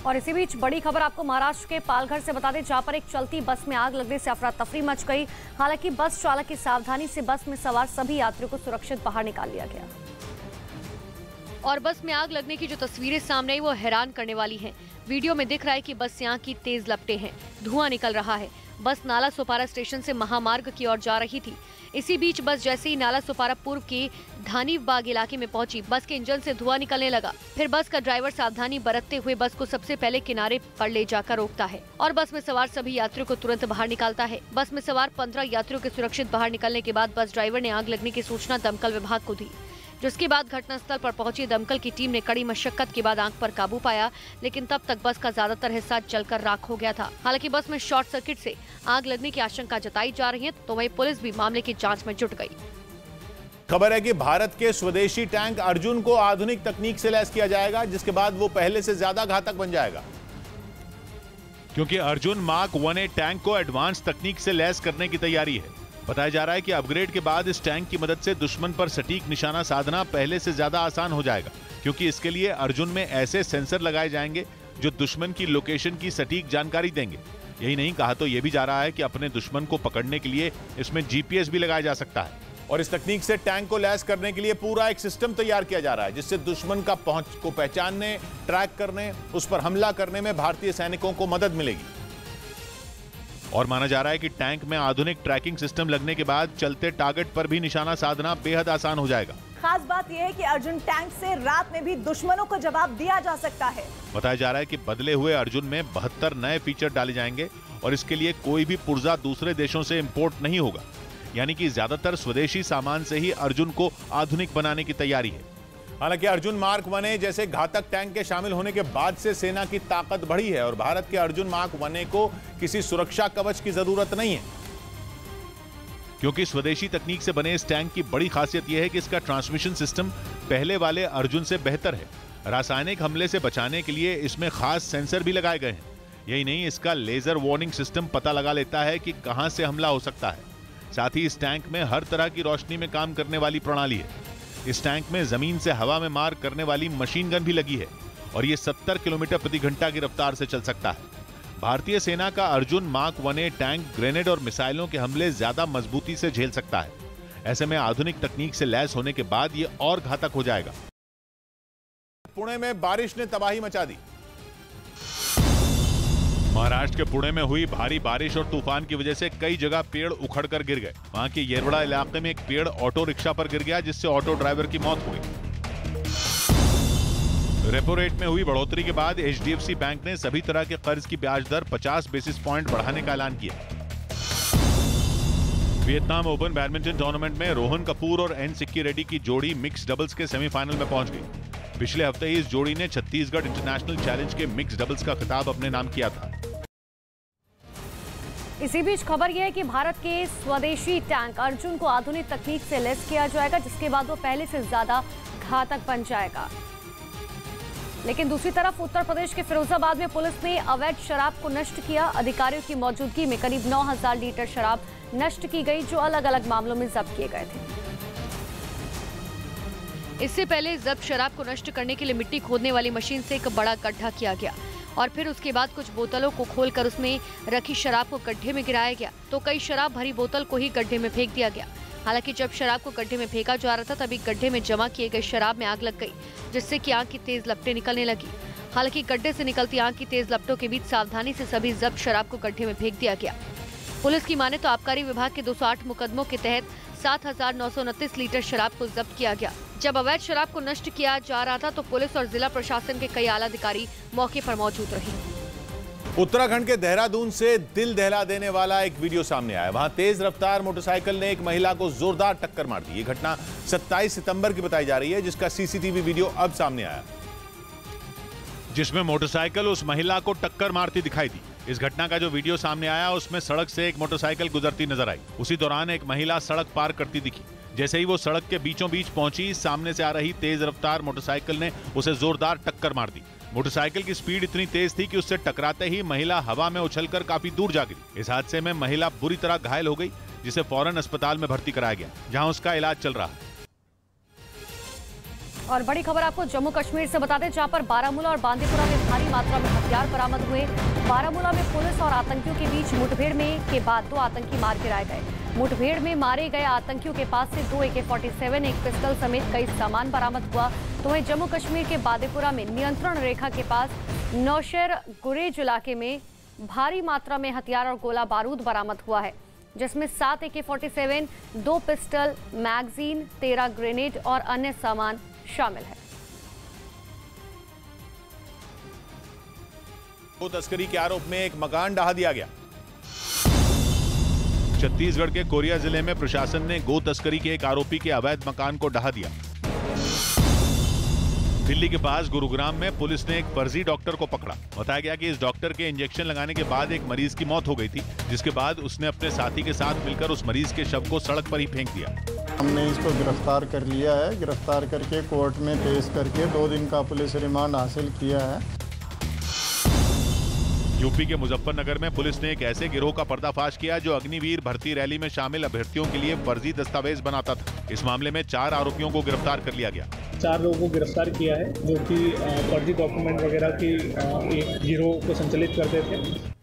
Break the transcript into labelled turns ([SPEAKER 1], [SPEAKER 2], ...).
[SPEAKER 1] और इसी बीच बड़ी खबर आपको महाराष्ट्र के पालघर से बता दें, जहां पर एक चलती बस में आग लगने से अफरा तफरी मच गई। हालांकि बस चालक की सावधानी से बस में सवार सभी यात्रियों को सुरक्षित बाहर निकाल लिया गया। और बस में आग लगने की जो तस्वीरें सामने आई वो हैरान करने वाली हैं। वीडियो में दिख रहा है कि बस से आग की तेज लपटें हैं, धुआं निकल रहा है। बस नाला सोपारा स्टेशन से महामार्ग की ओर जा रही थी। इसी बीच बस जैसे ही नाला सोपारा पूर्व के धानीव बाग इलाके में पहुंची, बस के इंजन से धुआं निकलने लगा। फिर बस का ड्राइवर सावधानी बरतते हुए बस को सबसे पहले किनारे पर ले जाकर रोकता है और बस में सवार सभी यात्रियों को तुरंत बाहर निकालता है। बस में सवार 15 यात्रियों के सुरक्षित बाहर निकलने के बाद बस ड्राइवर ने आग लगने की सूचना दमकल विभाग को दी, जिसके बाद घटनास्थल पर पहुंची दमकल की टीम ने कड़ी मशक्कत के बाद आग पर काबू पाया, लेकिन तब तक बस का ज्यादातर हिस्सा जलकर राख हो गया था। हालांकि बस में शॉर्ट सर्किट से आग लगने की आशंका जताई जा रही है, तो वहीं पुलिस भी मामले की जांच में जुट गई।
[SPEAKER 2] खबर है कि भारत के स्वदेशी टैंक अर्जुन को आधुनिक तकनीक से लैस किया जाएगा, जिसके बाद वो पहले से ज्यादा घातक बन जाएगा।
[SPEAKER 3] क्योंकि अर्जुन मार्क 1A टैंक को एडवांस तकनीक से लैस करने की तैयारी है। बताया जा रहा है कि अपग्रेड के बाद इस टैंक की मदद से दुश्मन पर सटीक निशाना साधना पहले से ज्यादा आसान हो जाएगा, क्योंकि इसके लिए अर्जुन में ऐसे सेंसर लगाए जाएंगे जो दुश्मन की लोकेशन की सटीक जानकारी देंगे। यही नहीं, कहा तो यह भी जा रहा है कि अपने दुश्मन को पकड़ने के लिए इसमें जीपीएस भी लगाया जा सकता है।
[SPEAKER 2] और इस तकनीक से टैंक को लैस करने के लिए पूरा एक सिस्टम तैयार किया जा रहा है, जिससे दुश्मन का पहुंच को पहचानने, ट्रैक करने, उस पर हमला करने में भारतीय सैनिकों को मदद मिलेगी।
[SPEAKER 3] और माना जा रहा है कि टैंक में आधुनिक ट्रैकिंग सिस्टम लगने के बाद चलते टारगेट पर भी निशाना साधना बेहद आसान हो जाएगा।
[SPEAKER 4] खास बात यह है कि अर्जुन टैंक से रात में भी दुश्मनों को जवाब दिया जा सकता है।
[SPEAKER 3] बताया जा रहा है कि बदले हुए अर्जुन में 72 नए फीचर डाले जाएंगे और इसके लिए कोई भी पुर्जा दूसरे देशों से इंपोर्ट नहीं होगा, यानी कि ज्यादातर स्वदेशी सामान से ही अर्जुन को आधुनिक बनाने की तैयारी है।
[SPEAKER 2] हालांकि अर्जुन मार्क 1A जैसे घातक टैंक के शामिल होने के बाद से सेना की ताकत बढ़ी है और भारत के अर्जुन मार्क 1A को किसी सुरक्षा कवच की जरूरत नहीं है,
[SPEAKER 3] क्योंकि स्वदेशी तकनीक से बने इस टैंक की बड़ी खासियत यह है कि इसका ट्रांसमिशन सिस्टम पहले वाले अर्जुन से बेहतर है। रासायनिक हमले से बचाने के लिए इसमें खास सेंसर भी लगाए गए हैं। यही नहीं, इसका लेजर वार्निंग सिस्टम पता लगा लेता है कि कहां से हमला हो सकता है। साथ ही इस टैंक में हर तरह की रोशनी में काम करने वाली प्रणाली है। इस टैंक में जमीन से हवा में मार करने वाली मशीन गन भी लगी है और ये 70 किलोमीटर प्रति घंटा की रफ्तार से चल सकता है। भारतीय सेना का Arjun mark 1A tank grenade और मिसाइलों के हमले ज्यादा मजबूती से झेल सकता है। ऐसे में आधुनिक तकनीक से लैस होने के बाद ये और घातक हो जाएगा।
[SPEAKER 2] पुणे में बारिश ने तबाही मचा दी।
[SPEAKER 3] महाराष्ट्र के पुणे में हुई भारी बारिश और तूफान की वजह से कई जगह पेड़ उखड़कर गिर गए। वहां के येरवड़ा इलाके में एक पेड़ ऑटो रिक्शा पर गिर गया, जिससे ऑटो ड्राइवर की मौत हो गई। रेपो रेट में हुई बढ़ोतरी के बाद एचडीएफसी बैंक ने सभी तरह के कर्ज की ब्याज दर 50 बेसिस पॉइंट बढ़ाने का ऐलान किया। वियतनाम ओपन बैडमिंटन टूर्नामेंट में रोहन कपूर और एन सिक्की रेड्डी की जोड़ी मिक्स डबल्स के सेमीफाइनल में पहुंच गई। पिछले हफ्ते ही इस जोड़ी ने छत्तीसगढ़ इंटरनेशनल चैलेंज के मिक्स डबल्स का खिताब अपने नाम किया था।
[SPEAKER 1] इसी बीच खबर यह है कि भारत के स्वदेशी टैंक अर्जुन को आधुनिक तकनीक से लैस किया जाएगा, जिसके बाद वो पहले से ज्यादा घातक बन जाएगा। लेकिन दूसरी तरफ उत्तर प्रदेश के फिरोजाबाद में पुलिस ने अवैध शराब को नष्ट किया। अधिकारियों की मौजूदगी में करीब 9000 लीटर शराब नष्ट की गई, जो अलग अलग मामलों में जब्त किए गए थे। इससे पहले जब्त शराब को नष्ट करने के लिए मिट्टी खोदने वाली मशीन से एक बड़ा गड्ढा किया गया और फिर उसके बाद कुछ बोतलों को खोलकर उसमें रखी शराब को गड्ढे में गिराया गया, तो कई शराब भरी बोतल को ही गड्ढे में फेंक दिया गया। हालांकि जब शराब को गड्ढे में फेंका जा रहा था, तभी गड्ढे में जमा किए गए शराब में आग लग गई, जिससे कि आग की तेज लपटें निकलने लगी। हालांकि गड्ढे से निकलती आग की तेज लपटों के बीच सावधानी से सभी जब्त शराब को गड्ढे में फेंक दिया गया। पुलिस की माने तो आबकारी विभाग के 208 मुकदमों के तहत 7929 लीटर शराब को जब्त किया गया। जब अवैध शराब को नष्ट किया जा रहा था, तो पुलिस और जिला प्रशासन के कई आला अधिकारी मौके पर मौजूद रहे।
[SPEAKER 2] उत्तराखंड के देहरादून से दिल दहला देने वाला एक वीडियो सामने आया। वहां तेज रफ्तार मोटरसाइकिल ने एक महिला को जोरदार टक्कर मार दी। ये घटना 27 सितंबर की बताई जा रही है, जिसका सीसीटीवी वीडियो अब सामने आया,
[SPEAKER 3] जिसमें मोटरसाइकिल उस महिला को टक्कर मारती दिखाई दी। इस घटना का जो वीडियो सामने आया, उसमें सड़क से एक मोटरसाइकिल गुजरती नजर आई। उसी दौरान एक महिला सड़क पार करती दिखी। जैसे ही वो सड़क के बीचों बीच पहुंची, सामने से आ रही तेज रफ्तार मोटरसाइकिल ने उसे जोरदार टक्कर मार दी। मोटरसाइकिल की स्पीड इतनी तेज थी कि उससे टकराते ही महिला हवा में उछलकर काफी दूर जा गिरी। इस हादसे में महिला बुरी तरह घायल हो गई, जिसे फौरन अस्पताल में भर्ती कराया गया, जहां उसका इलाज चल रहा है।
[SPEAKER 1] और बड़ी खबर आपको जम्मू कश्मीर से बता दें, जहां पर बारामूला और बांदीपुरा में भारी मात्रा में हथियार बरामद हुए। बारामूला में पुलिस और आतंकियों के बीच मुठभेड़ में के बाद 2 आतंकी मार गिराए गए। मुठभेड़ में मारे गए आतंकियों के पास से 2 AK-47, एक पिस्टल समेत कई सामान बरामद हुआ। तो वहीं जम्मू कश्मीर के बांदीपुरा में नियंत्रण रेखा के पास नौशेर गुरेज इलाके में भारी मात्रा में हथियार और गोला बारूद बरामद हुआ है, जिसमें 7 AK-47, 2 पिस्टल, मैगजीन, 13 ग्रेनेड और अन्य सामान शामिल है।
[SPEAKER 2] गो तस्करी के आरोप में एक मकान ढहा दिया गया।
[SPEAKER 3] छत्तीसगढ़ के कोरिया जिले में प्रशासन ने गो तस्करी के एक आरोपी के अवैध मकान को ढहा दिया। दिल्ली के पास गुरुग्राम में पुलिस ने एक फर्जी डॉक्टर को पकड़ा। बताया गया कि इस डॉक्टर के इंजेक्शन लगाने के बाद एक मरीज की मौत हो गई थी, जिसके बाद उसने अपने साथी के साथ मिलकर उस मरीज के शव को सड़क पर ही फेंक दिया।
[SPEAKER 5] हमने इसको गिरफ्तार कर लिया है। गिरफ्तार करके कोर्ट में पेश करके 2 दिन का पुलिस रिमांड हासिल किया है।
[SPEAKER 3] यूपी के मुजफ्फरनगर में पुलिस ने एक ऐसे गिरोह का पर्दाफाश किया जो अग्निवीर भर्ती रैली में शामिल अभ्यर्थियों के लिए फर्जी दस्तावेज बनाता था। इस मामले में 4 आरोपियों को गिरफ्तार कर लिया गया।
[SPEAKER 6] 4 लोगों को गिरफ्तार किया है, जो कि फर्जी डॉक्यूमेंट वगैरह की एक गिरोह को संचालित करते थे।